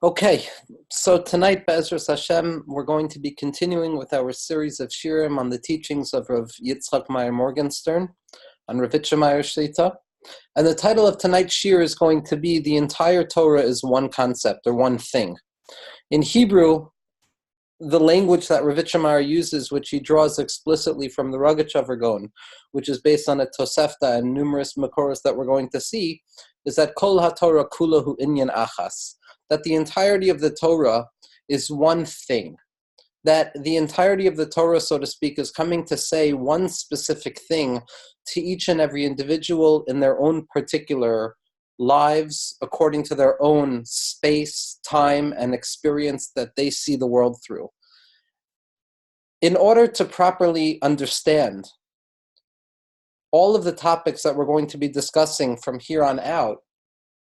Okay, so tonight, Be'ezras Hashem, we're going to be continuing with our series of shirim on the teachings of Rav Yitzchak Meir Morgenstern on Rav Meir Shlita. And the title of tonight's shir is going to be The Entire Torah is One Concept, or One Thing. In Hebrew, the language that Rav Meir uses, which he draws explicitly from the Rogachover Gaon, which is based on a Tosefta and numerous Makoros that we're going to see, is that Kol HaTorah Kulahu Inyan Achas, that the entirety of the Torah is one thing, that the entirety of the Torah, so to speak, is coming to say one specific thing to each and every individual in their own particular lives, according to their own space, time, and experience that they see the world through. In order to properly understand all of the topics that we're going to be discussing from here on out,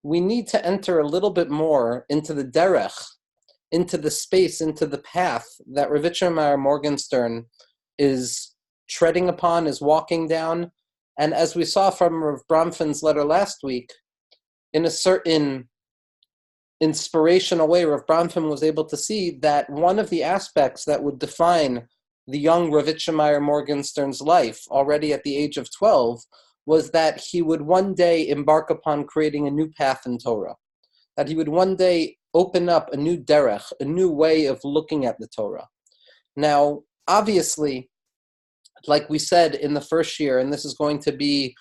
we need to enter a little bit more into the derech, into the space, into the path that Rav Meir Morgenstern is treading upon, is walking down. And as we saw from Rav Bramfin's letter last week, in a certain inspirational way, Rav Bramfin was able to see that one of the aspects that would define the young Rav Meir Morgenstern's life, already at the age of 12, was that he would one day embark upon creating a new path in Torah, that he would one day open up a new derech, a new way of looking at the Torah. Now, obviously, like we said in the first year, and this is going to be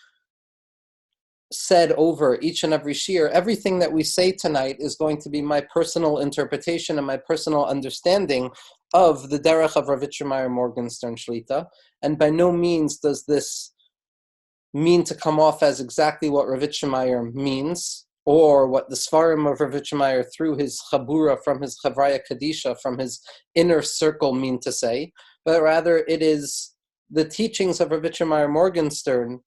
said over each and every shir, everything that we say tonight is going to be my personal interpretation and my personal understanding of the derech of Rav Meir Morgenstern Shlita, and by no means does this mean to come off as exactly what Rav Meir means, or what the Sfarim of Rav Meir through his Chabura, from his Chavraya Kadisha, from his inner circle mean to say, but rather it is the teachings of Rav Meir Morgenstern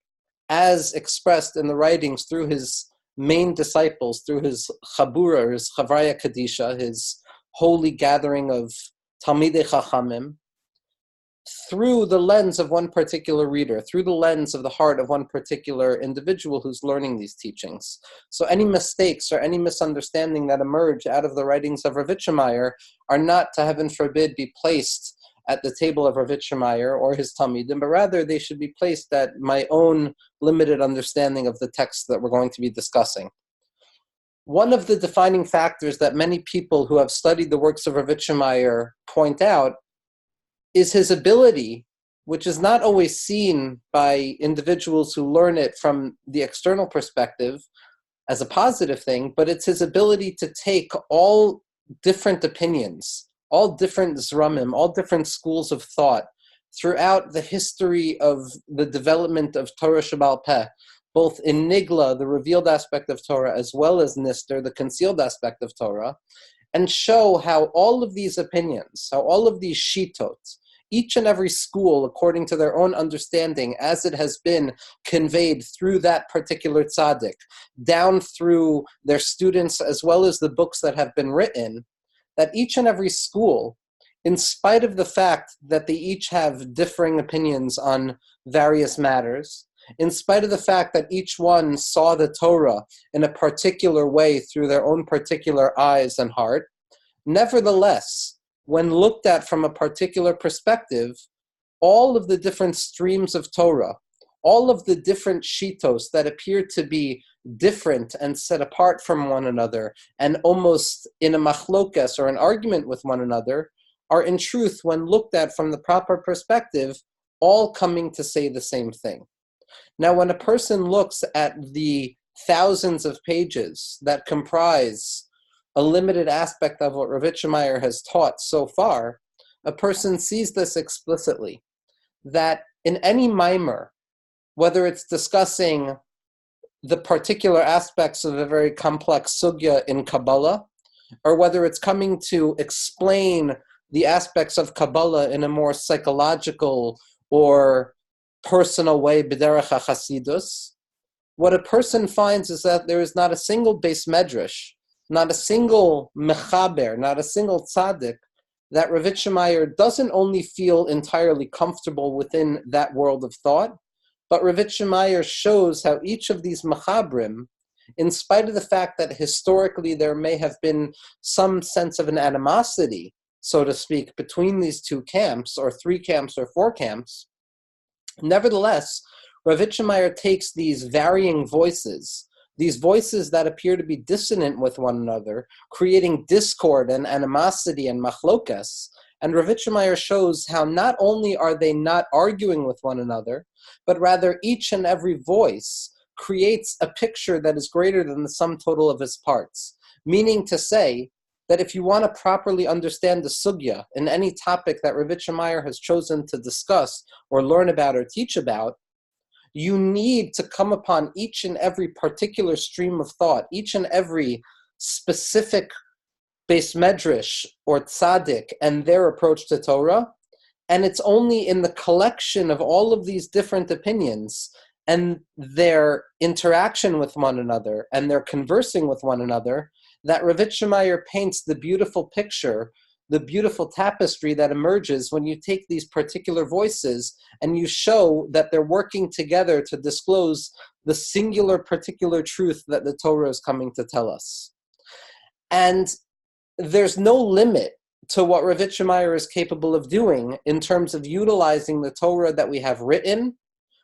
as expressed in the writings through his main disciples, through his Chabura, his Chavraya Kadisha, his holy gathering of Talmidei Chachamim, through the lens of one particular reader, through the lens of the heart of one particular individual who's learning these teachings. So any mistakes or any misunderstanding that emerge out of the writings of Rav Meir are not, to heaven forbid, be placed at the table of Rav Meir or his Talmidim, but rather they should be placed at my own limited understanding of the text that we're going to be discussing. One of the defining factors that many people who have studied the works of Rav Meir point out is his ability, which is not always seen by individuals who learn it from the external perspective as a positive thing, but it's his ability to take all different opinions, all different zramim, all different schools of thought throughout the history of the development of Torah Sheba'al Peh, both in Nigla, the revealed aspect of Torah, as well as Nister, the concealed aspect of Torah, and show how all of these opinions, how all of these shitot, each and every school, according to their own understanding, as it has been conveyed through that particular tzaddik, down through their students, as well as the books that have been written, that each and every school, in spite of the fact that they each have differing opinions on various matters, in spite of the fact that each one saw the Torah in a particular way through their own particular eyes and heart, nevertheless, when looked at from a particular perspective, all of the different streams of Torah, all of the different shitos that appear to be different and set apart from one another, and almost in a machlokas or an argument with one another, are in truth, when looked at from the proper perspective, all coming to say the same thing. Now, when a person looks at the thousands of pages that comprise a limited aspect of what Rav Meir has taught so far, a person sees this explicitly, that in any mimer, whether it's discussing the particular aspects of a very complex sugya in Kabbalah, or whether it's coming to explain the aspects of Kabbalah in a more psychological or personal way, b'derech hachasidus, what a person finds is that there is not a single base medrash, not a single mechaber, not a single tzaddik, that Rav Meir doesn't only feel entirely comfortable within that world of thought, but Rav Meir shows how each of these machabrim in spite of the fact that historically there may have been some sense of an animosity, so to speak, between these two camps, or three camps, or four camps, nevertheless, Rav Meir takes these varying voices, these voices that appear to be dissonant with one another, creating discord and animosity and machlokas, and Rav Meir shows how not only are they not arguing with one another, but rather each and every voice creates a picture that is greater than the sum total of its parts. Meaning to say that if you want to properly understand the sugya in any topic that Rav Meir has chosen to discuss or learn about or teach about, you need to come upon each and every particular stream of thought, each and every specific Beis Medrash or tzaddik and their approach to Torah, and it's only in the collection of all of these different opinions and their interaction with one another and their conversing with one another that Rav Meir paints the beautiful picture, the beautiful tapestry that emerges when you take these particular voices and you show that they're working together to disclose the singular particular truth that the Torah is coming to tell us. And there's no limit to what Rav Meir is capable of doing in terms of utilizing the Torah that we have written,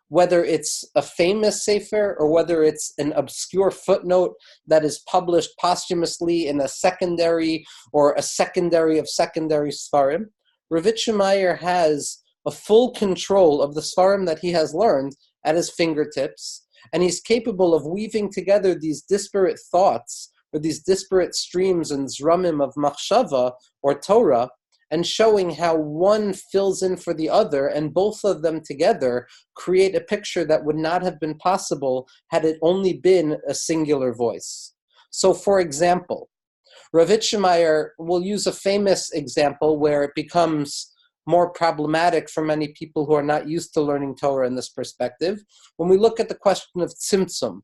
whether it's a famous sefer or whether it's an obscure footnote that is published posthumously in a secondary or a secondary of secondary svarim. Rav Meir has a full control of the svarim that he has learned at his fingertips, and he's capable of weaving together these disparate thoughts or these disparate streams and zramim of machshava or Torah, and showing how one fills in for the other, and both of them together create a picture that would not have been possible had it only been a singular voice. So, for example, Rav Meir will use a famous example where it becomes more problematic for many people who are not used to learning Torah in this perspective. When we look at the question of tzimtzum,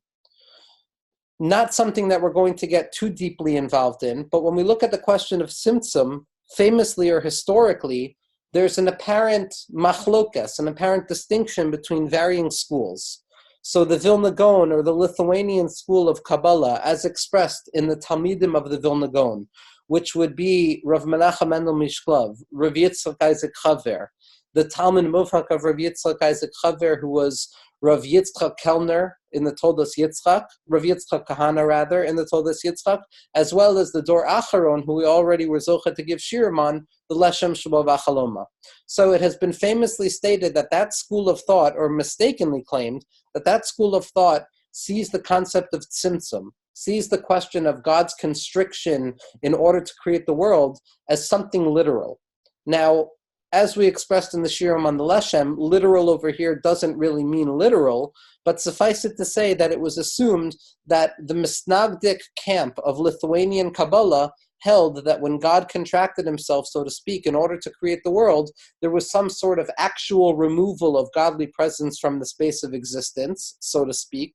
not something that we're going to get too deeply involved in, but when we look at the question of tzimtzum, famously or historically, there's an apparent machlokas, an apparent distinction between varying schools. So the Vilna Gaon, or the Lithuanian school of Kabbalah, as expressed in the Talmidim of the Vilna Gaon, which would be Rav Menachem Mendel Mishklov, Rav Yitzchak Isaac Chaver, the Talmud Muvhak of Rav Yitzchak Isaac Chaver, who was Rav Yitzchak Kellner in the Toldos Yitzchak, Rav Yitzchak Kahana rather, in the Toldos Yitzchak, as well as the Dor Acharon, who we already were zocha to give shirim on, the Leshem Shabo V'Chaloma. So it has been famously stated that that school of thought, or mistakenly claimed, that that school of thought sees the concept of tzimtzum, sees the question of God's constriction in order to create the world as something literal. Now, as we expressed in the shirim on the Leshem, literal over here doesn't really mean literal, but suffice it to say that it was assumed that the Misnagdic camp of Lithuanian Kabbalah held that when God contracted himself, so to speak, in order to create the world, there was some sort of actual removal of godly presence from the space of existence, so to speak,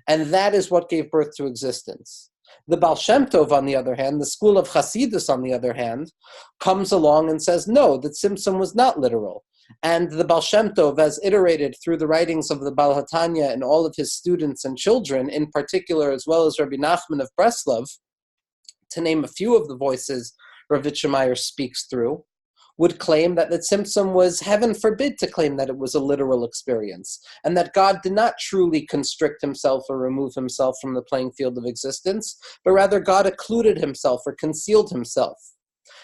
and that is what gave birth to existence. The Baal Shem Tov, on the other hand, the school of Hasidus, on the other hand, comes along and says, no, that tzimtzum was not literal. And the Baal Shem Tov, as iterated through the writings of the Baal HaTanya and all of his students and children, in particular, as well as Rabbi Nachman of Breslov, to name a few of the voices Rav Meir speaks through, would claim that the tzimtzum was, heaven forbid to claim that it was a literal experience, and that God did not truly constrict himself or remove himself from the playing field of existence, but rather God occluded himself or concealed himself.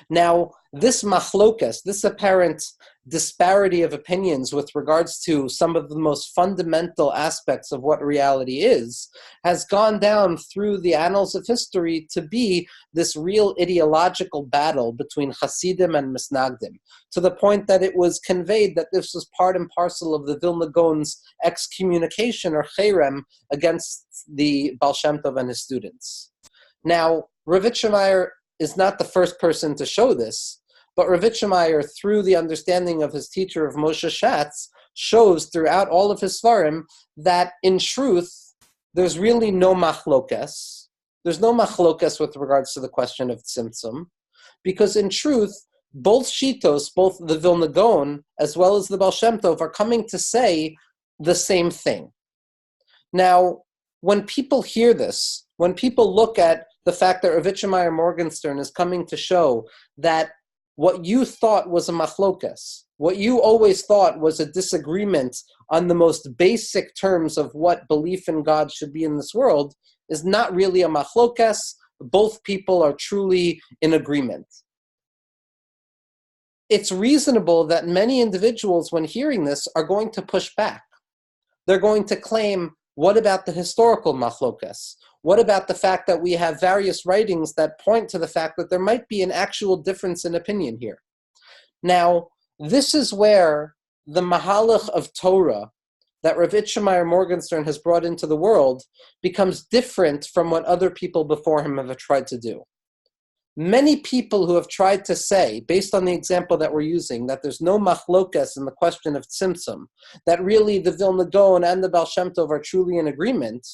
Now, this machlokas, this apparent disparity of opinions with regards to some of the most fundamental aspects of what reality is, has gone down through the annals of history to be this real ideological battle between Hasidim and Misnagdim, to the point that it was conveyed that this was part and parcel of the Vilna Gaon's excommunication or cherem against the Baal Shem Tov and his students. Now, Rav Meir is not the first person to show this, but Rav Meir, through the understanding of his teacher of Moshe Shatz, shows throughout all of his svarim that in truth, there's really no machlokas. There's no machlokas with regards to the question of tzimtzum, because in truth, both shitos, both the Vilna Gaon as well as the Baal Shem Tov, are coming to say the same thing. Now, when people hear this, when people look at the fact that Ravitcher Meir Morgenstern is coming to show that what you thought was a machlokas, what you always thought was a disagreement on the most basic terms of what belief in God should be in this world, is not really a machlokas. Both people are truly in agreement. It's reasonable that many individuals, when hearing this, are going to push back. They're going to claim, what about the historical machlokas? What about the fact that we have various writings that point to the fact that there might be an actual difference in opinion here? Now, this is where the mahalach of Torah that Ravitcher Meir Morgenstern has brought into the world becomes different from what other people before him have tried to do. Many people who have tried to say, based on the example that we're using, that there's no machlokas in the question of tzimtzum, that really the Vilna Gaon and the Baal Shem Tov are truly in agreement,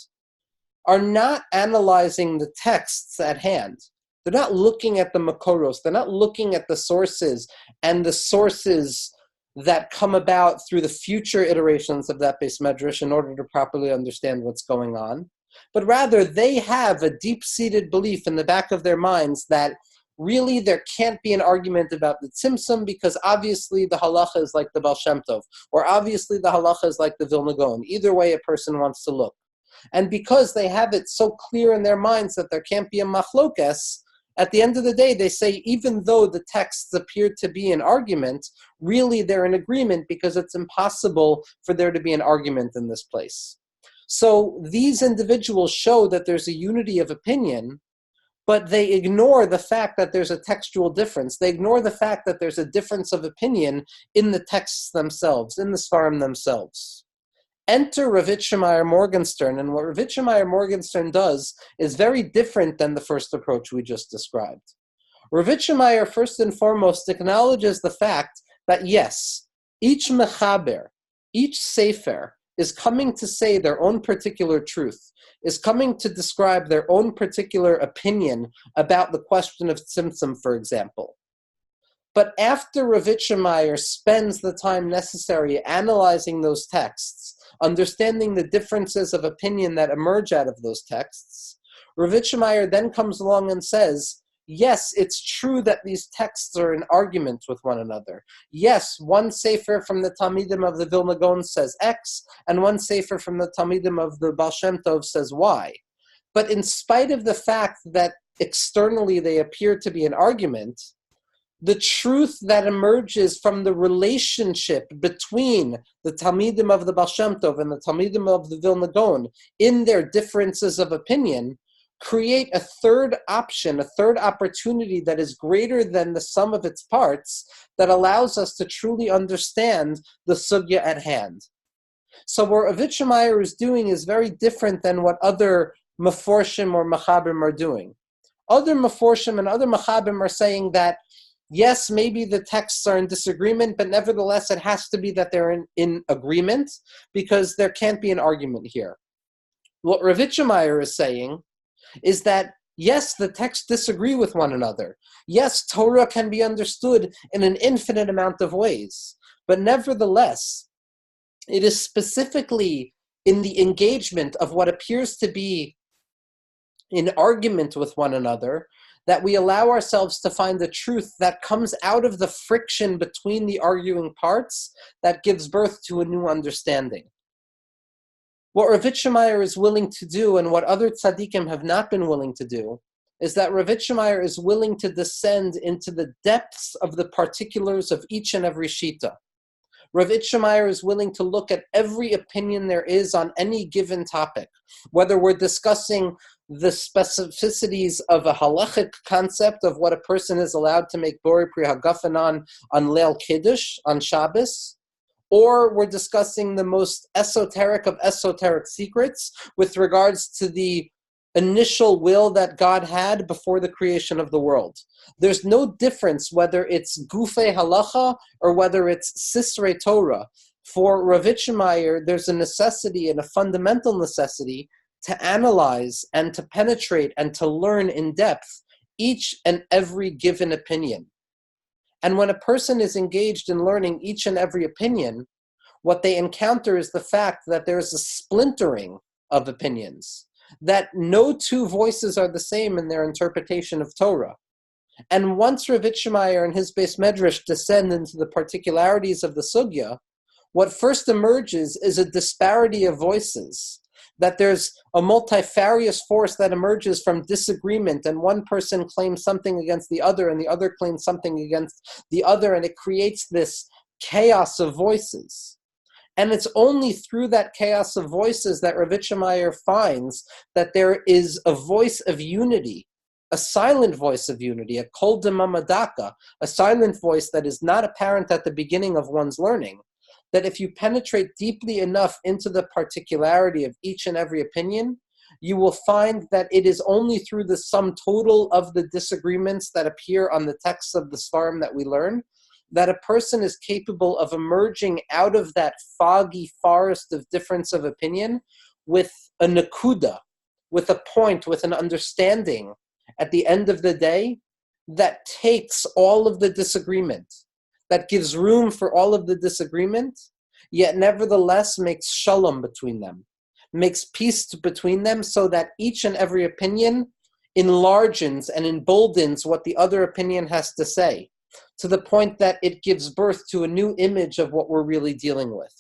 are not analyzing the texts at hand. They're not looking at the makoros, they're not looking at the sources and the sources that come about through the future iterations of that Beis Medrash in order to properly understand what's going on. But rather, they have a deep-seated belief in the back of their minds that really there can't be an argument about the tzimtzum because obviously the halacha is like the Baal Shem Tov, or obviously the halacha is like the Vilna Gaon. Either way a person wants to look. And because they have it so clear in their minds that there can't be a machlokas, at the end of the day, they say, even though the texts appear to be an argument, really they're in agreement because it's impossible for there to be an argument in this place. So these individuals show that there's a unity of opinion, but they ignore the fact that there's a textual difference. They ignore the fact that there's a difference of opinion in the texts themselves, in the Sfarim themselves. Enter Ravitcher Meir Morgenstern, and what Ravitcher Meir Morgenstern does is very different than the first approach we just described. Ravitcher Meir, first and foremost, acknowledges the fact that yes, each mechaber, each sefer, is coming to say their own particular truth, is coming to describe their own particular opinion about the question of tzimtzum, for example. But after Ravitcher Meir spends the time necessary analyzing those texts, understanding the differences of opinion that emerge out of those texts, Ravitcher Meir then comes along and says, yes, it's true that these texts are in argument with one another. Yes, one sefer from the Talmidim of the Vilna Gaon says X, and one sefer from the Talmidim of the Baal Shem Tov says Y. But in spite of the fact that externally they appear to be an argument, the truth that emerges from the relationship between the Talmidim of the Baal Shem Tov and the Talmidim of the Vilna Gaon in their differences of opinion create a third option, a third opportunity that is greater than the sum of its parts that allows us to truly understand the sugya at hand. So what Ravitcher Meir is doing is very different than what other meforshim or machabim are doing. Other meforshim and other machabim are saying that yes, maybe the texts are in disagreement, but nevertheless it has to be that they're in agreement because there can't be an argument here. What Ravitcher Meir is saying is that yes, the texts disagree with one another. Yes, Torah can be understood in an infinite amount of ways, but nevertheless, it is specifically in the engagement of what appears to be in argument with one another that we allow ourselves to find the truth that comes out of the friction between the arguing parts that gives birth to a new understanding. What Ravitcher Meir is willing to do, and what other tzaddikim have not been willing to do, is that Ravitcher Meir is willing to descend into the depths of the particulars of each and every shita. Ravitcher Meir is willing to look at every opinion there is on any given topic, whether we're discussing the specificities of a halachic concept of what a person is allowed to make Bori Pri Hagafen on Leil Kiddush, on Shabbos, or we're discussing the most esoteric of esoteric secrets with regards to the initial will that God had before the creation of the world. There's no difference whether it's Gufei Halacha or whether it's Sisrei Torah. For Ravitcher Meir, there's a necessity and a fundamental necessity to analyze and to penetrate and to learn in depth each and every given opinion. And when a person is engaged in learning each and every opinion, what they encounter is the fact that there's a splintering of opinions, that no two voices are the same in their interpretation of Torah. And once Rav Yitzchak and his Beis Medrash descend into the particularities of the sugya, what first emerges is a disparity of voices, that there's a multifarious force that emerges from disagreement, and one person claims something against the other, and the other claims something against the other, and it creates this chaos of voices. And it's only through that chaos of voices that Rav Yitzchak finds that there is a voice of unity, a silent voice of unity, a kol demamadaka, a silent voice that is not apparent at the beginning of one's learning, that if you penetrate deeply enough into the particularity of each and every opinion, you will find that it is only through the sum total of the disagreements that appear on the texts of the Svarim that we learn, that a person is capable of emerging out of that foggy forest of difference of opinion with a nakuda, with a point, with an understanding at the end of the day that takes all of the disagreement, that gives room for all of the disagreement, yet nevertheless makes shalom between them, makes peace between them, so that each and every opinion enlarges and emboldens what the other opinion has to say, to the point that it gives birth to a new image of what we're really dealing with.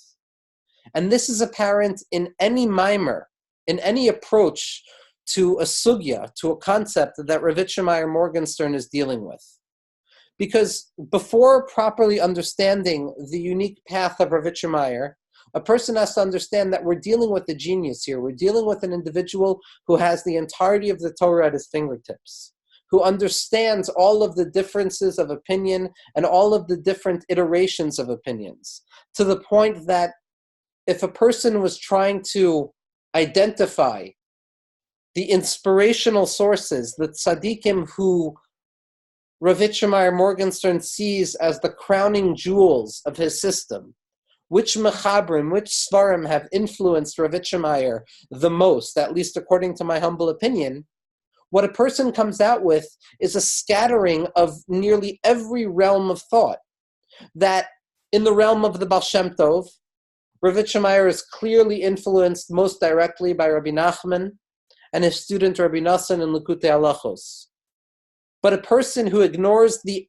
And this is apparent in any mimer, in any approach to a sugya, to a concept that Rav Yitzchak Morgenstern is dealing with. Because before properly understanding the unique path of Rav Yitzchak, a person has to understand that we're dealing with a genius here. We're dealing with an individual who has the entirety of the Torah at his fingertips, who understands all of the differences of opinion and all of the different iterations of opinions, to the point that if a person was trying to identify the inspirational sources, the tzaddikim who Rav Yitzchak Morgenstern sees as the crowning jewels of his system, which mechabrim, which svarim have influenced Rav Yitzchak the most, at least according to my humble opinion, what a person comes out with is a scattering of nearly every realm of thought. That in the realm of the Baal Shem Tov, Rav Yitzchak is clearly influenced most directly by Rabbi Nachman and his student Rabbi Nassan in Likutei Halachos. But a person who ignores the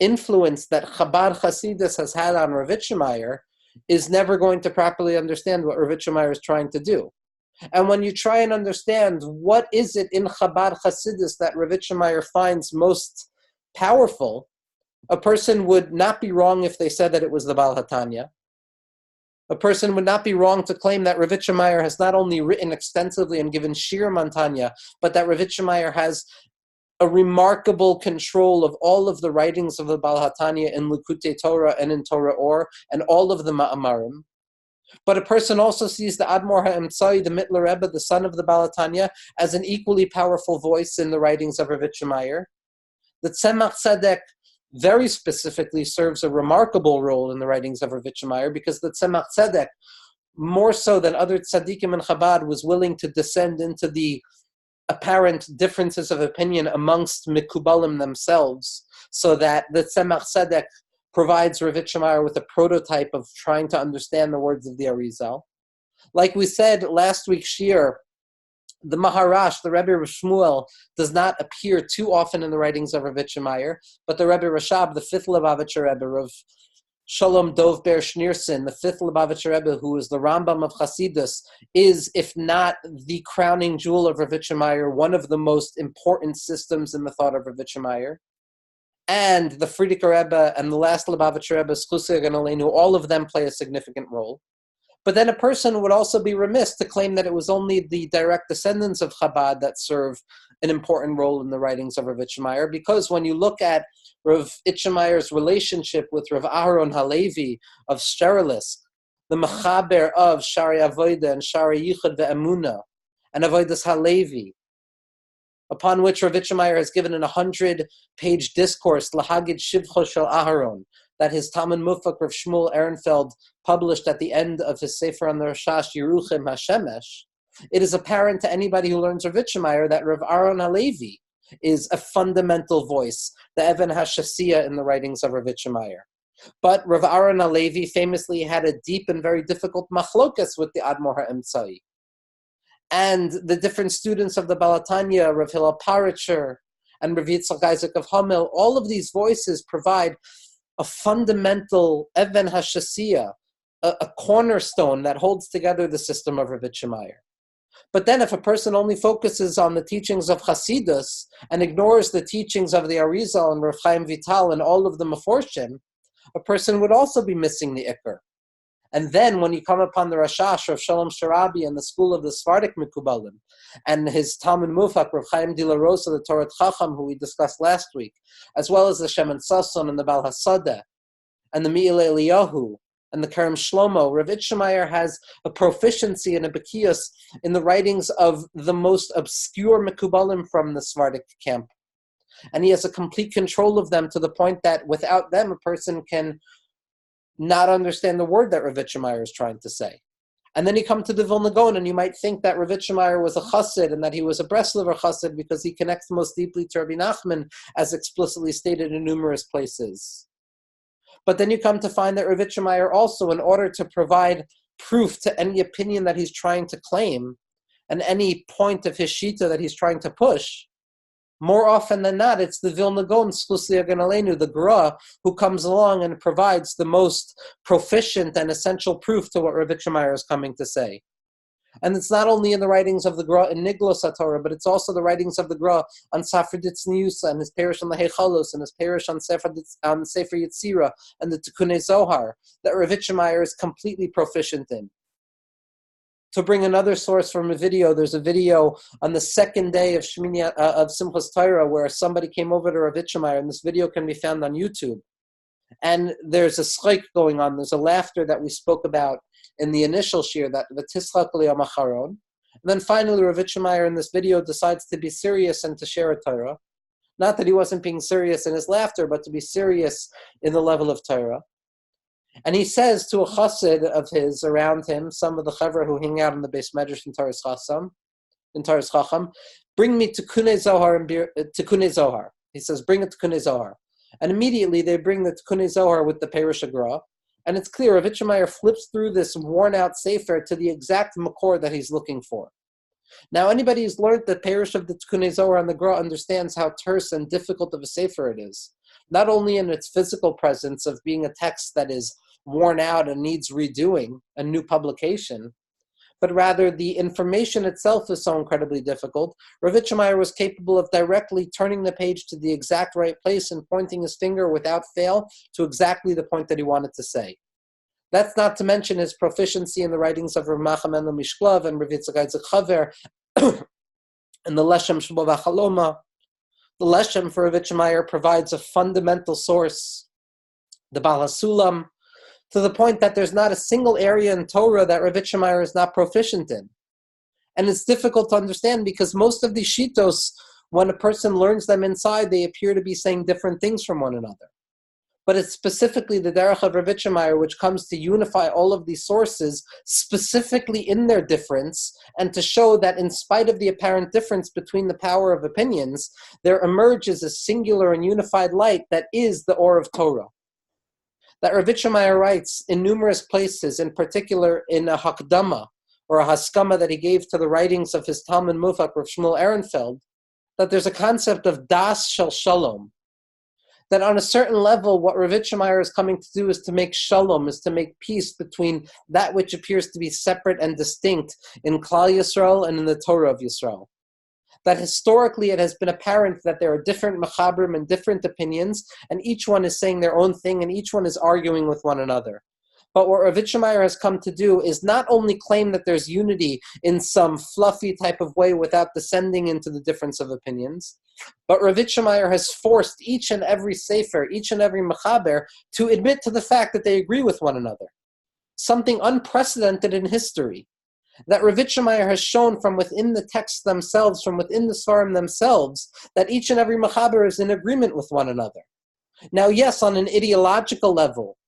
influence that Chabad Hasidus has had on Rav Yitzchak is never going to properly understand what Rav Yitzchak is trying to do. And when you try and understand what is it in Chabad Hasidus that Rav Yitzchak finds most powerful, a person would not be wrong if they said that it was the Baal HaTanya. A person would not be wrong to claim that Rav Yitzchak has not only written extensively and given shirim on Tanya, but that Rav Yitzchak has a remarkable control of all of the writings of the Baal HaTanya in Likutei Torah and in Torah Or, and all of the Ma'amarim. But a person also sees the Admor HaEmtzai, the Mittler Rebbe, the son of the Baal HaTanya, as an equally powerful voice in the writings of Rav Yitzchak. The Tzemach Tzedek very specifically serves a remarkable role in the writings of Rav Yitzchak, because the Tzemach Tzedek, more so than other tzaddikim in Chabad, was willing to descend into the apparent differences of opinion amongst Mikubalim themselves, so that the Tzemach Tzedek provides Rav Yitzchak with a prototype of trying to understand the words of the Arizal. Like we said last week's shir, the Maharash, the Rebbe Rav Shmuel, does not appear too often in the writings of Rav Yitzchak, but the Rebbe Rashab, the fifth Lubavitcher Rebbe, Rav Shalom Dov Ber Schneerson, the fifth Lubavitcher Rebbe, who is the Rambam of Hasidus, is, if not the crowning jewel of Rav Yitzchak, one of the most important systems in the thought of Rav Yitzchak. And the Frierdiker Rebbe and the last Lubavitcher Rebbe, Schusser and Aleinu, all of them play a significant role. But then a person would also be remiss to claim that it was only the direct descendants of Chabad that serve an important role in the writings of Rav Yitzchak, because when you look at Rav Yitzchak's relationship with Rav Aharon Halevi of Sterilis, the Mechaber of Shari Avodah and Shari Yichud Ve'emuna, and Avodas Halevi, upon which Rav Yitzchak has given an 100-page discourse, Lahagid Shivcho Shel Aharon, that his Talmud Mufak Rav Shmuel Ehrenfeld published at the end of his Sefer on the Rashash Yeruchim HaShemesh, it is apparent to anybody who learns Rav Yitzchak that Rav Aharon Halevi is a fundamental voice, the Even HaShasiyah in the writings of Rav Yitzchak. But Rav Aharon Halevi famously had a deep and very difficult machlokas with the Admor HaEmtzai. and the different students of the Balatanya, Rav Hillel Paritcher, and Rav Yitzchak Isaac of Hamel, all of these voices provide a fundamental Even HaShasiyah, a cornerstone that holds together the system of Ravitcher Meir. But then if a person only focuses on the teachings of Hasidus and ignores the teachings of the Arizal and Rav Chaim Vital and all of the Meforshim, a person would also be missing the Iker. And then when you come upon the Rashash, Rav Shalom Sharabi, and the school of the Sephardic Mikubalim, and his Talmud Mufak, Rav Chaim de la Rosa, the Torah Chacham, who we discussed last week, as well as the Shemen Sasson and the Baal Hasadeh, and the Me'il Eliyahu, and the Kerem Shlomo, Rav Meir has a proficiency and a bekias in the writings of the most obscure Mekubalim from the Sephardic camp. And he has a complete control of them to the point that without them, a person can not understand the word that Rav Meir is trying to say. And then you come to the Vilna Gaon, and you might think that Rav Meir was a chassid and that he was a Breslover chassid because he connects most deeply to Rabbi Nachman, as explicitly stated in numerous places. But then you come to find that Rav Meir also, in order to provide proof to any opinion that he's trying to claim and any point of his shita that he's trying to push, more often than not, it's the Vilna Gaon, the Gra, who comes along and provides the most proficient and essential proof to what Rav Meir is coming to say. And it's not only in the writings of the Gra in Niglos HaTorah, but it's also the writings of the Gra on Sefer Ditzniusa and his parish on the Heichalos and his parish on Sefer Yetzira and the Tikkunei Zohar that Rav Meir is completely proficient in. To bring another source from a video, there's a video on the second day of Simchas Torah where somebody came over to Rav Meir, and this video can be found on YouTube. And there's a schleik going on. There's a laughter that we spoke about in the initial shir, that the Tislach L'Yom Acharon. And then finally, Rav Meir in this video decides to be serious and to share a Torah. Not that he wasn't being serious in his laughter, but to be serious in the level of Torah. And he says to a chassid of his around him, some of the chavra who hang out in the Beis Medrash in Torah's Chacham, bring me to Tikkunei Zohar. He says, bring it to Tikkunei Zohar. And immediately they bring the Tikkunei Zohar with the Perush Agra. And it's clear, Rav Meir flips through this worn-out sefer to the exact makor that he's looking for. Now, anybody who's learned the Perush of the Tikkunei Zohar and the Gra understands how terse and difficult of a sefer it is. Not only in its physical presence of being a text that is worn out and needs redoing, a new publication, but rather the information itself is so incredibly difficult. Rav Meir was capable of directly turning the page to the exact right place and pointing his finger without fail to exactly the point that he wanted to say. That's not to mention his proficiency in the writings of Rav Menachem Mendel Mishklov and Rav Yitzchak Isaac Chaver and the Leshem Shbo V'Chaloma. The Leshem for Rav Meir provides a fundamental source, the Baal HaSulam, to the point that there's not a single area in Torah that Rav Meir is not proficient in. And it's difficult to understand because most of these shitos, when a person learns them inside, they appear to be saying different things from one another. But it's specifically the derech of Rav Meir which comes to unify all of these sources specifically in their difference and to show that in spite of the apparent difference between the power of opinions, there emerges a singular and unified light that is the Or of Torah. That Rav Meir writes in numerous places, in particular in a Hakdama, or a Haskama that he gave to the writings of his Talmud Mufak, Rav Shmuel Ehrenfeld, that there's a concept of Das Shel Shalom. That on a certain level, what Rav Meir is coming to do is to make shalom, is to make peace between that which appears to be separate and distinct in Klal Yisrael and in the Torah of Yisrael. That historically it has been apparent that there are different machabrim and different opinions, and each one is saying their own thing, and each one is arguing with one another. But what Rav Meir has come to do is not only claim that there's unity in some fluffy type of way without descending into the difference of opinions, but Rav Meir has forced each and every sefer, each and every mechaber, to admit to the fact that they agree with one another. Something unprecedented in history. That Rav Meir has shown from within the texts themselves, from within the Svarim themselves, that each and every mechaber is in agreement with one another. Now, yes, on an ideological level,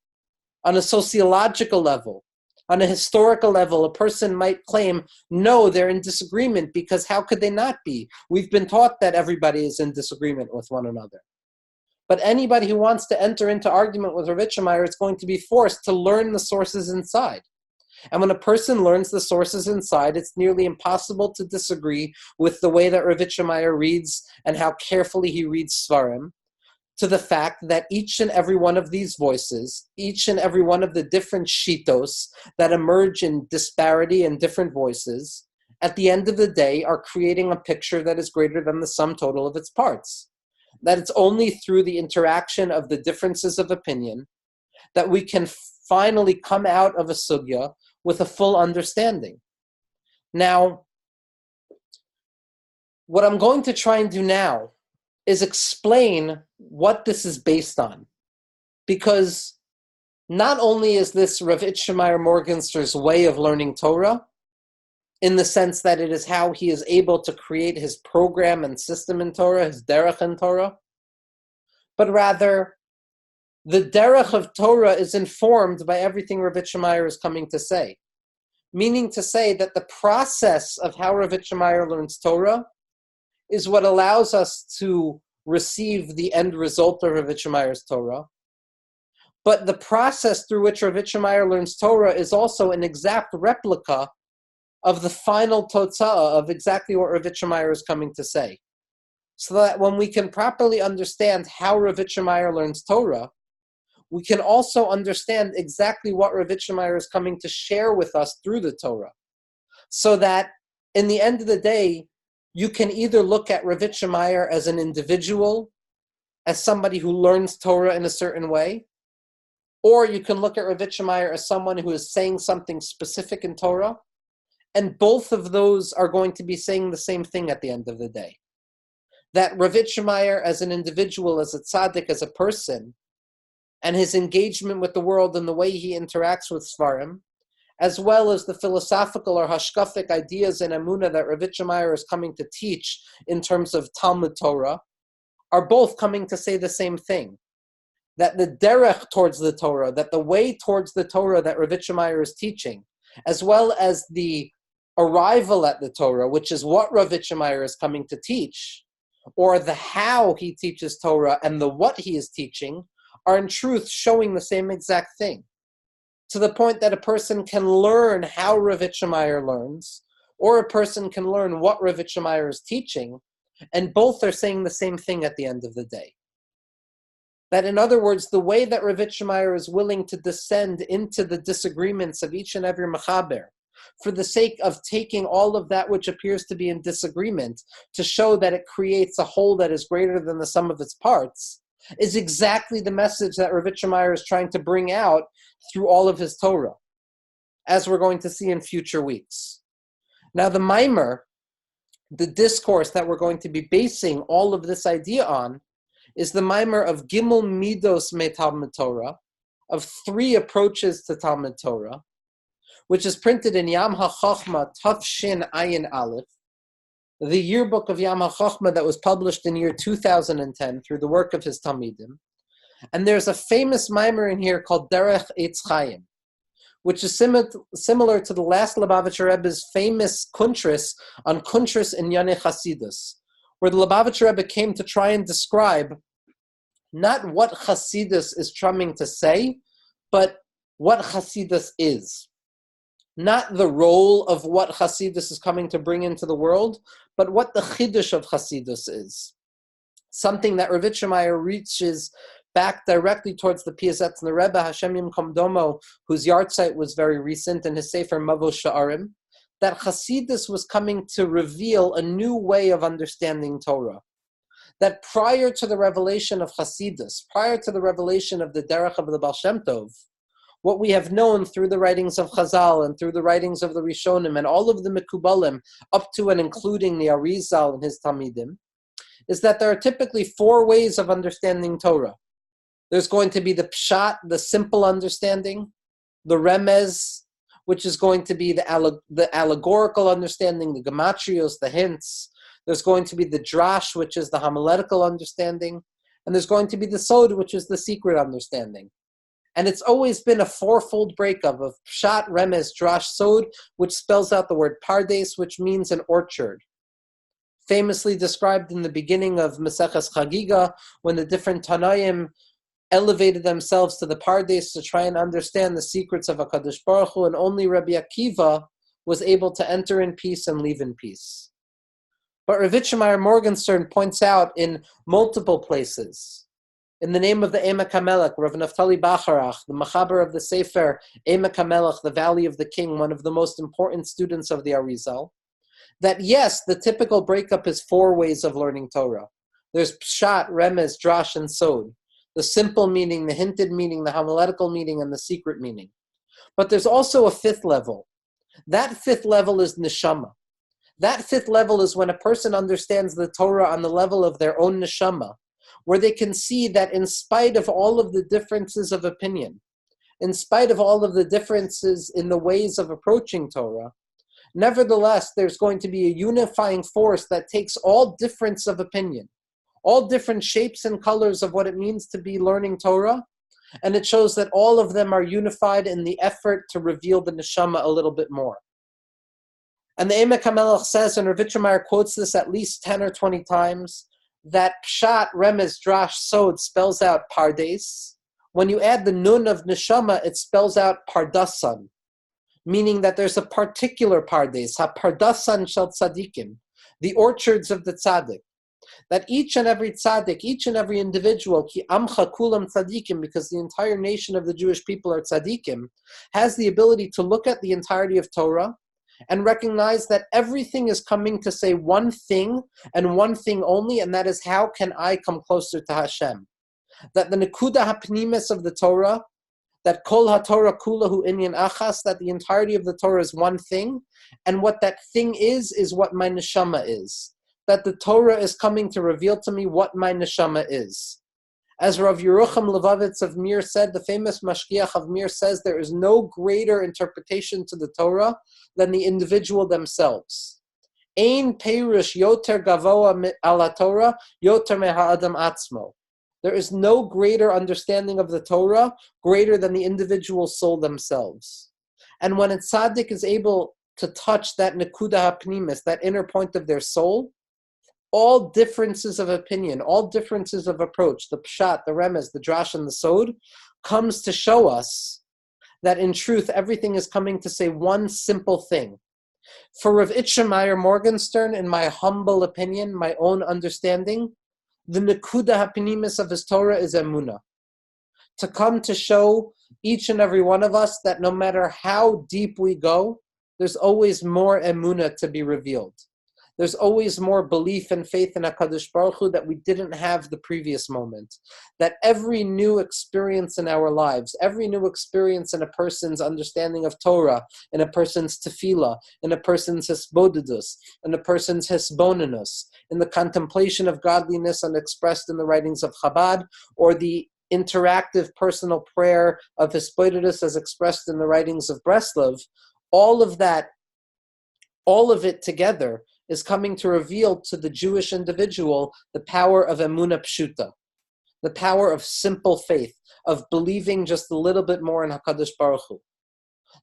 on a sociological level, on a historical level, a person might claim, no, they're in disagreement, because how could they not be? We've been taught that everybody is in disagreement with one another. But anybody who wants to enter into argument with Rav Meir is going to be forced to learn the sources inside. And when a person learns the sources inside, it's nearly impossible to disagree with the way that Rav Meir reads and how carefully he reads Svarim, to the fact that each and every one of these voices, each and every one of the different shitos that emerge in disparity and different voices, at the end of the day are creating a picture that is greater than the sum total of its parts. That it's only through the interaction of the differences of opinion that we can finally come out of a sugya with a full understanding. Now, what I'm going to try and do now is explain what this is based on. Because not only is this Rav Meir Morgenstern's way of learning Torah, in the sense that it is how he is able to create his program and system in Torah, his derech in Torah, but rather the derech of Torah is informed by everything Rav Meir is coming to say. Meaning to say that the process of how Rav Meir learns Torah is what allows us to receive the end result of Rav Meir's Torah. But the process through which Rav Meir learns Torah is also an exact replica of the final totzah of exactly what Rav Meir is coming to say. So that when we can properly understand how Rav Meir learns Torah, we can also understand exactly what Rav Meir is coming to share with us through the Torah. So that in the end of the day, you can either look at Rav Meir as an individual, as somebody who learns Torah in a certain way, or you can look at Rav Meir as someone who is saying something specific in Torah, and both of those are going to be saying the same thing at the end of the day. That Rav Meir as an individual, as a tzaddik, as a person, and his engagement with the world and the way he interacts with Svarim, as well as the philosophical or hashkafic ideas and emunah that Rav Meir is coming to teach in terms of Talmud Torah, are both coming to say the same thing. That the derech towards the Torah, that the way towards the Torah that Rav Meir is teaching, as well as the arrival at the Torah, which is what Rav Meir is coming to teach, or the how he teaches Torah and the what he is teaching, are in truth showing the same exact thing. To the point that a person can learn how Rav Meir learns, or a person can learn what Rav Meir is teaching, and both are saying the same thing at the end of the day. That in other words, the way that Rav Meir is willing to descend into the disagreements of each and every mechaber, for the sake of taking all of that which appears to be in disagreement to show that it creates a whole that is greater than the sum of its parts, is exactly the message that Rav Meir is trying to bring out through all of his Torah, as we're going to see in future weeks. Now the Mimer, the discourse that we're going to be basing all of this idea on, is the Mimer of Gimel Midos Me Talmud Torah, of 3 approaches to Talmud Torah, which is printed in Yam HaChochma Tafshin Ayin Aleph, the yearbook of Yam HaChochma that was published in year 2010 through the work of his Talmidim. And there's a famous mimer in here called Derech Eitz Chaim, which is similar to the last Lubavitcher Rebbe's famous kuntris on kuntris in Yonei Chasidus, where the Lubavitcher Rebbe came to try and describe not what Chasidus is trying to say, but what Chasidus is. Not the role of what Chasidus is coming to bring into the world, but what the Chiddush of Chasidus is. Something that Rav Meir reaches back directly towards the Piazetz and the Rebbe, Hashem Yimkom Domo, whose yahrzeit was very recent, in his Sefer Mavo Sha'arim, that Chasidus was coming to reveal a new way of understanding Torah. That prior to the revelation of Chasidus, prior to the revelation of the Derech of the Baal Shem Tov, what we have known through the writings of Chazal and through the writings of the Rishonim and all of the Mekubalim, up to and including the Arizal and his Talmidim, is that there are typically 4 ways of understanding Torah. There's going to be the Pshat, the simple understanding, the Remez, which is going to be the allegorical understanding, the Gematrios, the hints. There's going to be the Drash, which is the homiletical understanding, and there's going to be the Sod, which is the secret understanding. And it's always been a 4-fold breakup of Pshat, Remez, Drash, Sod, which spells out the word Pardes, which means an orchard. Famously described in the beginning of Maseches Chagiga, when the different Tanaim elevated themselves to the Pardes to try and understand the secrets of HaKadosh Baruch Hu, and only Rabbi Akiva was able to enter in peace and leave in peace. But Rav Meir Morgenstern points out in multiple places, in the name of the Emek HaMelech, Rav Naftali Bacharach, the Machaber of the Sefer Emek HaMelech, the Valley of the King, one of the most important students of the Arizal, that yes, the typical breakup is 4 ways of learning Torah. There's Pshat, Remez, Drash, and Sod. The simple meaning, the hinted meaning, the homiletical meaning, and the secret meaning. But there's also a 5th level. That 5th level is Neshama. That 5th level is when a person understands the Torah on the level of their own Neshama, where they can see that in spite of all of the differences of opinion, in spite of all of the differences in the ways of approaching Torah, nevertheless, there's going to be a unifying force that takes all difference of opinion, all different shapes and colors of what it means to be learning Torah, and it shows that all of them are unified in the effort to reveal the neshama a little bit more. And the Emek HaMelech says, and Rav Meir quotes this at least 10 or 20 times, that Pshat, Remez, Drash, Sod spells out Pardes. When you add the Nun of neshama, it spells out Pardasan, meaning that there's a particular Pardes, Ha-Pardasan Shel Tzadikim, the orchards of the Tzadik. That each and every tzaddik, each and every individual, ki amcha kulam tzaddikim, because the entire nation of the Jewish people are tzaddikim, has the ability to look at the entirety of Torah and recognize that everything is coming to say one thing and one thing only, and that is, how can I come closer to Hashem? That the nekuda hapnimis of the Torah, that kol haTorah kulahu inyan achas, that the entirety of the Torah is one thing, and what that thing is what my neshama is. That the Torah is coming to reveal to me what my neshama is. As Rav Yerucham Levavitz of Meir said, the famous mashgiach of Meir says, there is no greater interpretation to the Torah than the individual themselves. Ein perush yoter gavoa ala Torah yoter meha'adam atzmo. There is no greater understanding of the Torah greater than the individual soul themselves. And when a tzaddik is able to touch that nekuda hapnimis, that inner point of their soul, all differences of opinion, all differences of approach, the pshat, the remez, the drash, and the sod, comes to show us that in truth, everything is coming to say one simple thing. For Rav Meir Morgenstern, in my humble opinion, my own understanding, the nekuda hapinimis of his Torah is emunah. To come to show each and every one of us that no matter how deep we go, there's always more emunah to be revealed. There's always more belief and faith in HaKadosh Baruch Hu that we didn't have the previous moment. That every new experience in our lives, every new experience in a person's understanding of Torah, in a person's tefillah, in a person's hisbodedus, in a person's hisbonenus, in the contemplation of godliness and expressed in the writings of Chabad, or the interactive personal prayer of hisbodedus as expressed in the writings of Breslov, all of that, all of it together is coming to reveal to the Jewish individual the power of emunah pshuta, the power of simple faith, of believing just a little bit more in HaKadosh Baruch Hu.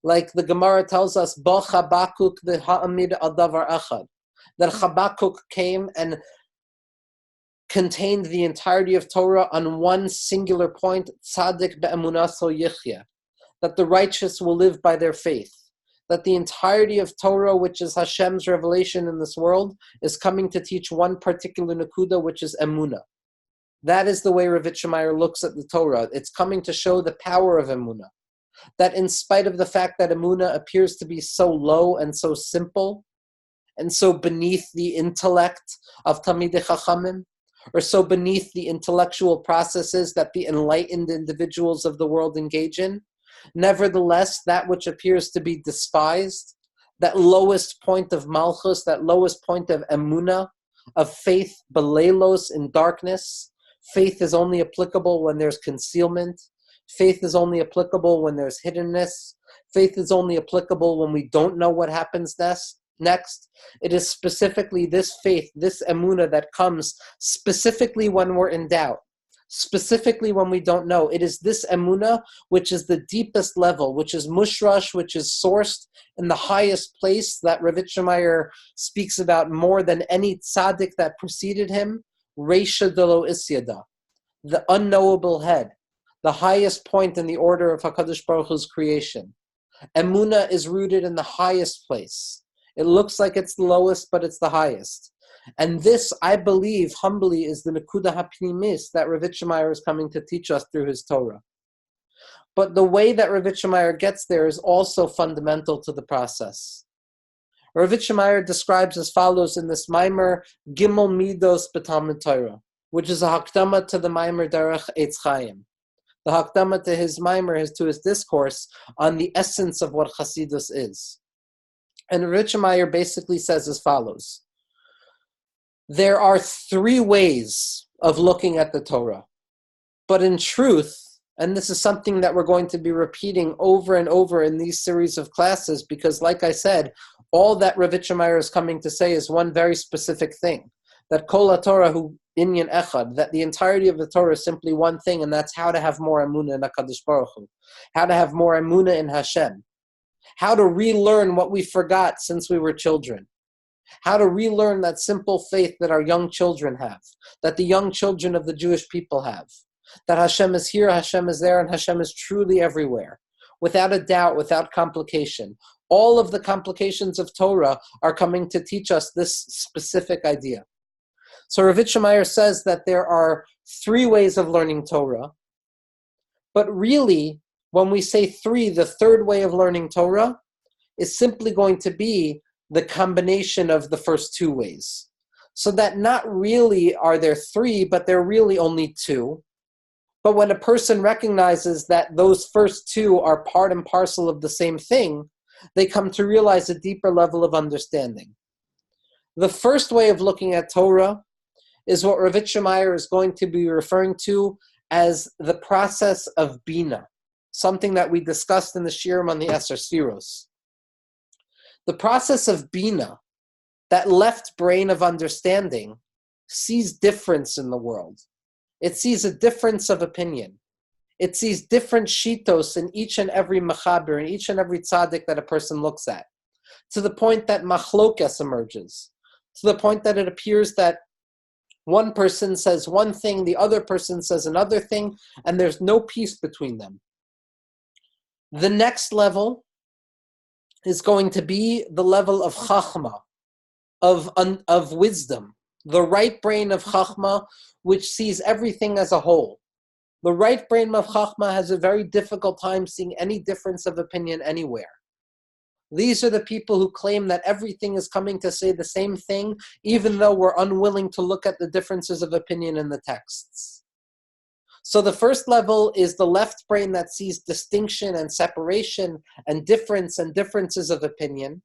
Like the Gemara tells us, Ba Chabakuk v'ha'amid al davar echad, that Chabakuk came and contained the entirety of Torah on one singular point, tzadik be'emunaso yichya, that the righteous will live by their faith. That the entirety of Torah, which is Hashem's revelation in this world, is coming to teach one particular nekuda, which is emunah. That is the way Rav Meir looks at the Torah. It's coming to show the power of emunah. That in spite of the fact that emunah appears to be so low and so simple, and so beneath the intellect of Talmidei Chachamim, or so beneath the intellectual processes that the enlightened individuals of the world engage in, nevertheless, that which appears to be despised, that lowest point of malchus, that lowest point of emunah, of faith, beleilos, in darkness, faith is only applicable when there's concealment. Faith is only applicable when there's hiddenness. Faith is only applicable when we don't know what happens next. It is specifically this faith, this emunah, that comes specifically when we're in doubt. Specifically when we don't know. It is this emunah which is the deepest level, which is mushrash, which is sourced in the highest place, that Rav Meir speaks about more than any tzaddik that preceded him, Reisha de lo Isyada, the unknowable head. the highest point in the order of HaKadosh Baruch Hu's creation. Emunah is rooted in the highest place. It looks like it's the lowest, but it's the highest. And this, I believe, humbly, is the Nekuda HaPnimis that Rav Meir is coming to teach us through his Torah. But the way that Rav Meir gets there is also fundamental to the process. Rav Meir describes as follows in this Maimer, Gimel Midos B'Talmud Torah, which is a hakdama to the Maimer Derech Eitz Chaim. The hakdama to his Maimer is to his discourse on the essence of what Chasidus is. And Rav Meir basically says as follows. There are three ways of looking at the Torah. But in truth, and this is something that we're going to be repeating over and over in these series of classes, because like I said, all that Rav Meir is coming to say is one very specific thing. That Kol HaTorah Hu Inyan Echad, that the entirety of the Torah is simply one thing, and that's how to have more emunah in HaKadosh Baruch Hu, how to have more emunah in Hashem, how to relearn what we forgot since we were children, how to relearn that simple faith that our young children have, that the young children of the Jewish people have, that Hashem is here, Hashem is there, and Hashem is truly everywhere, without a doubt, without complication. All of the complications of Torah are coming to teach us this specific idea. So Rav Meir says that there are three ways of learning Torah, but really, when we say three, the third way of learning Torah is simply going to be the combination of the first two ways. So that not really are there three, but there are really only two. But when a person recognizes that those first two are part and parcel of the same thing, they come to realize a deeper level of understanding. The first way of looking at Torah is what Rav Meir is going to be referring to as the process of Bina, something that we discussed in the Shirim on the Eser Sfiros. The process of Bina, that left brain of understanding, sees difference in the world. It sees a difference of opinion. It sees different shitos in each and every mechaber, in each and every tzaddik that a person looks at, to the point that machlokes emerges, to the point that it appears that one person says one thing, the other person says another thing, and there's no peace between them. The next level is going to be the level of chachma, of wisdom, the right brain of chachma, which sees everything as a whole. The right brain of chachma has a very difficult time seeing any difference of opinion anywhere. These are the people who claim that everything is coming to say the same thing, even though we're unwilling to look at the differences of opinion in the texts. So the first level is the left brain that sees distinction and separation and difference and differences of opinion.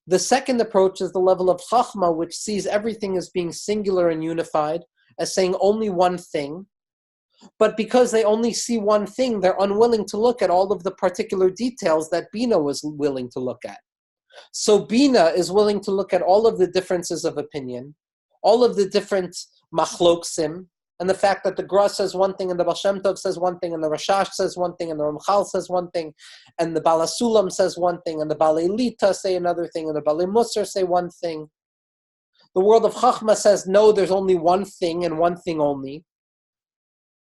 The second approach is the level of chachma, which sees everything as being singular and unified, as saying only one thing. But because they only see one thing, they're unwilling to look at all of the particular details that Bina was willing to look at. So Bina is willing to look at all of the differences of opinion, all of the different machloksim, and the fact that the Gra says one thing, and the Baal Shem Tov says one thing, and the Rashash says one thing, and the Ramchal says one thing, and the Baal Sulam says one thing, and the Baal Lita say another thing, and the Baal Musar say one thing. The world of Chachma says, no, there's only one thing and one thing only.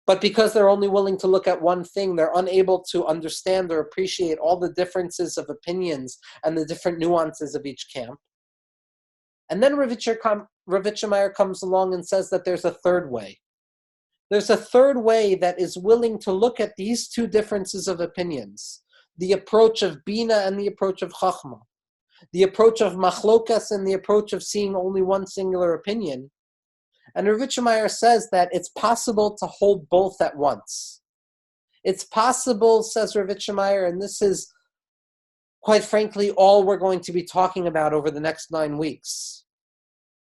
But because they're only willing to look at one thing, they're unable to understand or appreciate all the differences of opinions and the different nuances of each camp. And then Rav Meir comes along and says that there's a third way. There's a third way that is willing to look at these two differences of opinions, the approach of Bina and the approach of Chachma, the approach of Machlokas and the approach of seeing only one singular opinion. And Rav Meir says that it's possible to hold both at once. It's possible, says Rav Meir, and this is, quite frankly, all we're going to be talking about over the next 9 weeks.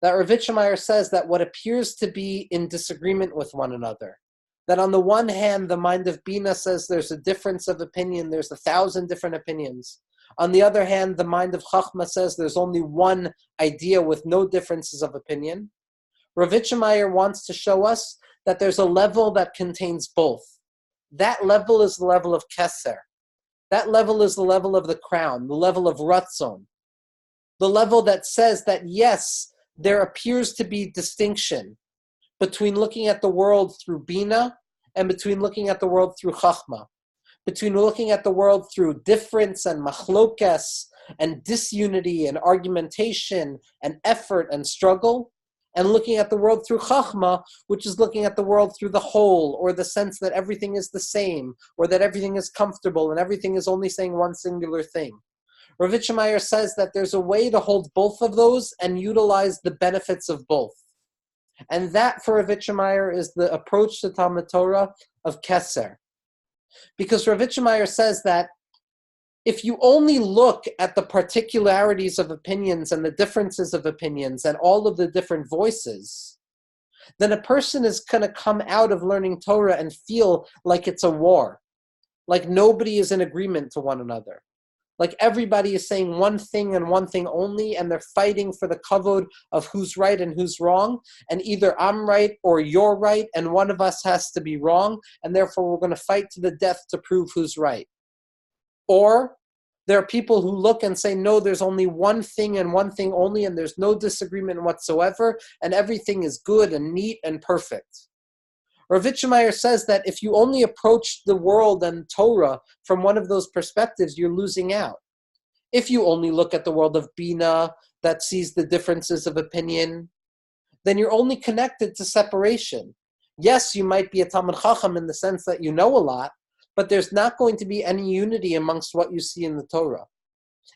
That Rav Meir says that what appears to be in disagreement with one another, that on the one hand, the mind of Bina says there's a difference of opinion, there's 1,000 different opinions. On the other hand, the mind of Chachma says there's only one idea with no differences of opinion. Rav Meir wants to show us that there's a level that contains both. That level is the level of Keser. That level is the level of the crown, the level of Ratzon. The level that says that, yes, there appears to be distinction between looking at the world through Bina and between looking at the world through Chachma, between looking at the world through difference and machlokes and disunity and argumentation and effort and struggle, and looking at the world through Chachma, which is looking at the world through the whole, or the sense that everything is the same, or that everything is comfortable and everything is only saying one singular thing. Rav Meir says that there's a way to hold both of those and utilize the benefits of both. And that, for Rav Meir, is the approach to Talmud Torah of Keser. Because Rav Meir says that if you only look at the particularities of opinions and the differences of opinions and all of the different voices, then a person is going to come out of learning Torah and feel like it's a war, like nobody is in agreement to one another, like everybody is saying one thing and one thing only, and they're fighting for the kavod of who's right and who's wrong, and either I'm right or you're right, and one of us has to be wrong, and therefore we're going to fight to the death to prove who's right. Or there are people who look and say, no, there's only one thing and one thing only, and there's no disagreement whatsoever, and everything is good and neat and perfect. Rav Meir says that if you only approach the world and Torah from one of those perspectives, you're losing out. If you only look at the world of Bina that sees the differences of opinion, then you're only connected to separation. Yes, you might be a Talmud Chacham in the sense that you know a lot, but there's not going to be any unity amongst what you see in the Torah.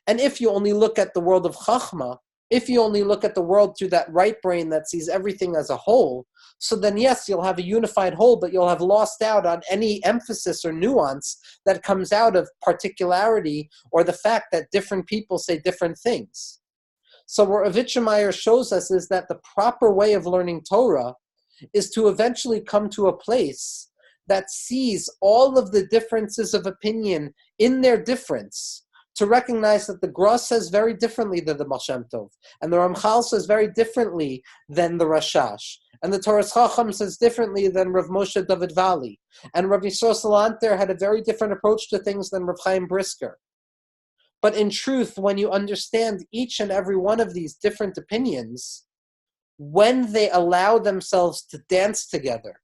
And if you only look at the world of Chachma, if you only look at the world through that right brain that sees everything as a whole, so then yes, you'll have a unified whole, but you'll have lost out on any emphasis or nuance that comes out of particularity or the fact that different people say different things. So what Rav Meir shows us is that the proper way of learning Torah is to eventually come to a place that sees all of the differences of opinion in their difference, to recognize that the Gra says very differently than the Baal Shem Tov, and the Ramchal says very differently than the Rashash, and the Torah Chacham says differently than Rav Moshe David Vali, and Rav Yisrael Salanter had a very different approach to things than Rav Chaim Brisker. But in truth, when you understand each and every one of these different opinions, when they allow themselves to dance together,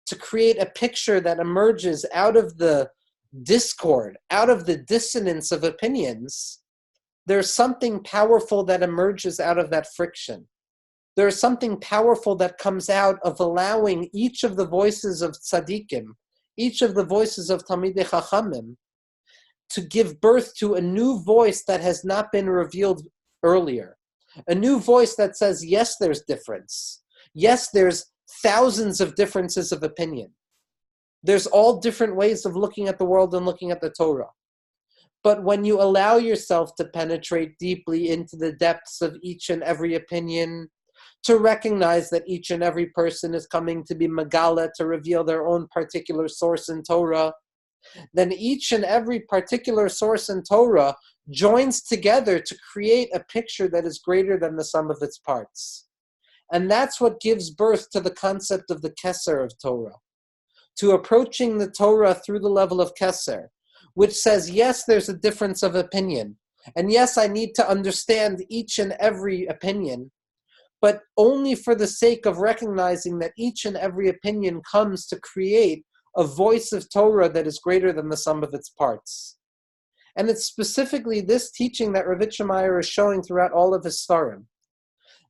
to create a picture that emerges out of the discord, out of the dissonance of opinions, there's something powerful that emerges out of that friction. There's something powerful that comes out of allowing each of the voices of tzaddikim, each of the voices of Talmidei Chachamim, to give birth to a new voice that has not been revealed earlier. A new voice that says, yes, there's difference. Yes, there's thousands of differences of opinion. There's all different ways of looking at the world and looking at the Torah. But when you allow yourself to penetrate deeply into the depths of each and every opinion, to recognize that each and every person is coming to be Megala, to reveal their own particular source in Torah, then each and every particular source in Torah joins together to create a picture that is greater than the sum of its parts. And that's what gives birth to the concept of the Keser of Torah, to approaching the Torah through the level of Keser, which says, yes, there's a difference of opinion, and yes, I need to understand each and every opinion, but only for the sake of recognizing that each and every opinion comes to create a voice of Torah that is greater than the sum of its parts. And it's specifically this teaching that Rav Meir is showing throughout all of his Svarim,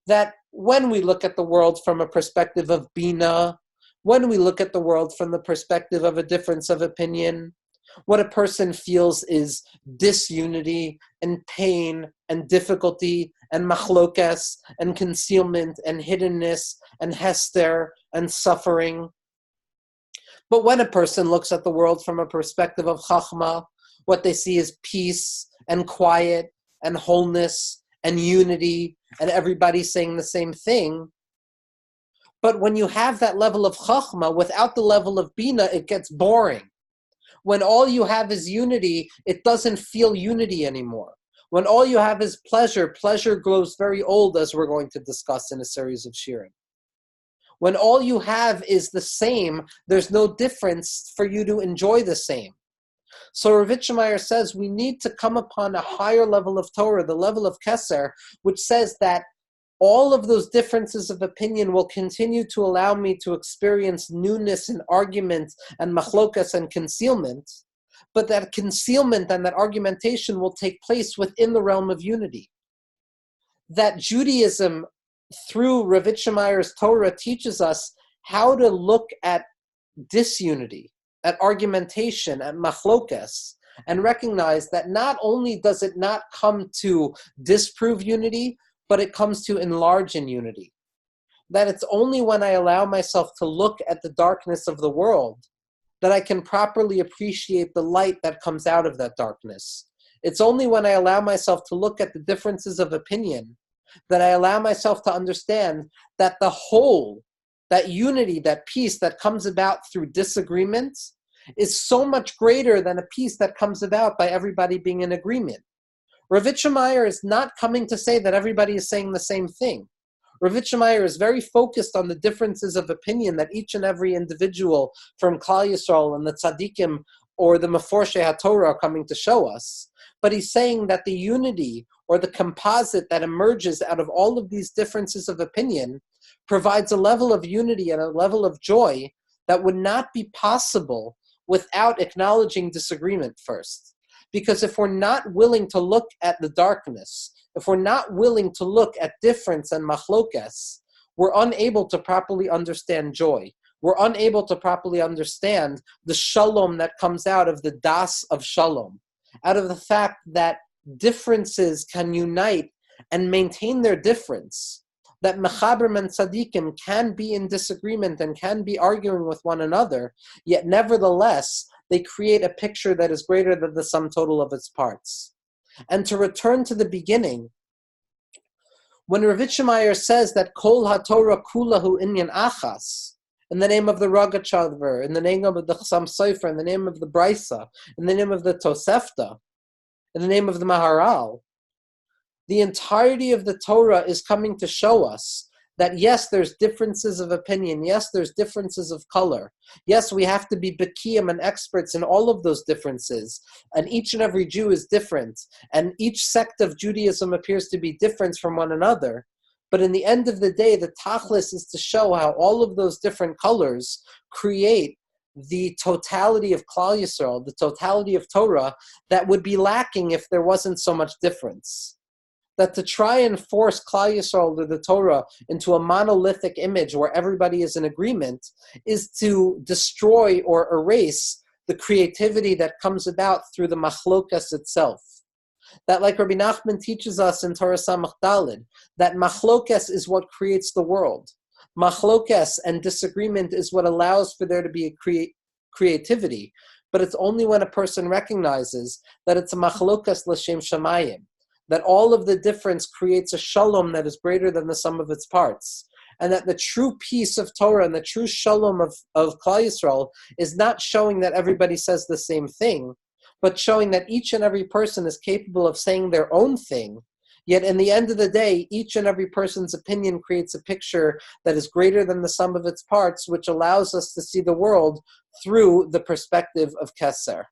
that when we look at the world from a perspective of Bina, when we look at the world from the perspective of a difference of opinion, what a person feels is disunity and pain and difficulty and machlokes and concealment and hiddenness and hester and suffering. But when a person looks at the world from a perspective of Chachma, what they see is peace and quiet and wholeness and unity and everybody saying the same thing. But when you have that level of Chachma without the level of Bina, it gets boring. When all you have is unity, it doesn't feel unity anymore. When all you have is pleasure, pleasure grows very old, as we're going to discuss in a series of shirim. When all you have is the same, there's no difference for you to enjoy the same. So Rav Meir says we need to come upon a higher level of Torah, the level of Keser, which says that all of those differences of opinion will continue to allow me to experience newness and argument and machlokas and concealment, but that concealment and that argumentation will take place within the realm of unity. That Judaism, through Rav Meir's Torah, teaches us how to look at disunity, at argumentation, at machlokas, and recognize that not only does it not come to disprove unity, but it comes to enlarge in unity. That it's only when I allow myself to look at the darkness of the world that I can properly appreciate the light that comes out of that darkness. It's only when I allow myself to look at the differences of opinion that I allow myself to understand that the whole, that unity, that peace that comes about through disagreement is so much greater than a peace that comes about by everybody being in agreement. Rav Meir is not coming to say that everybody is saying the same thing. Rav Meir is very focused on the differences of opinion that each and every individual from Klal Yisrael and the Tzaddikim or the Meforshei HaTorah are coming to show us. But he's saying that the unity or the composite that emerges out of all of these differences of opinion provides a level of unity and a level of joy that would not be possible without acknowledging disagreement first. Because if we're not willing to look at the darkness, if we're not willing to look at difference and machlokas, we're unable to properly understand joy. We're unable to properly understand the shalom that comes out of the das of shalom, out of the fact that differences can unite and maintain their difference, that mechaber and tzaddikim can be in disagreement and can be arguing with one another, yet nevertheless, they create a picture that is greater than the sum total of its parts. And to return to the beginning, when Rav Meir says that Kol HaTorah Kulahu Inyan Achas, in the name of the Ragachavar, in the name of the Chasam Sofer, in the name of the Brisa, in the name of the Tosefta, in the name of the Maharal, the entirety of the Torah is coming to show us that yes, there's differences of opinion, yes, there's differences of color, yes, we have to be Bekiyim and experts in all of those differences, and each and every Jew is different, and each sect of Judaism appears to be different from one another. But in the end of the day, the tachlis is to show how all of those different colors create the totality of Klal Yisrael, the totality of Torah, that would be lacking if there wasn't so much difference. That to try and force Klal Yisrael or the Torah into a monolithic image where everybody is in agreement is to destroy or erase the creativity that comes about through the machlokas itself. That, like Rabbi Nachman teaches us in Torah Samach Daled, that machlokas is what creates the world. Machlokas and disagreement is what allows for there to be a creativity. But it's only when a person recognizes that it's a machlokas l'shem shamayim, that all of the difference creates a shalom that is greater than the sum of its parts. And that the true peace of Torah and the true shalom of Klal Yisrael is not showing that everybody says the same thing, but showing that each and every person is capable of saying their own thing. Yet in the end of the day, each and every person's opinion creates a picture that is greater than the sum of its parts, which allows us to see the world through the perspective of Keser.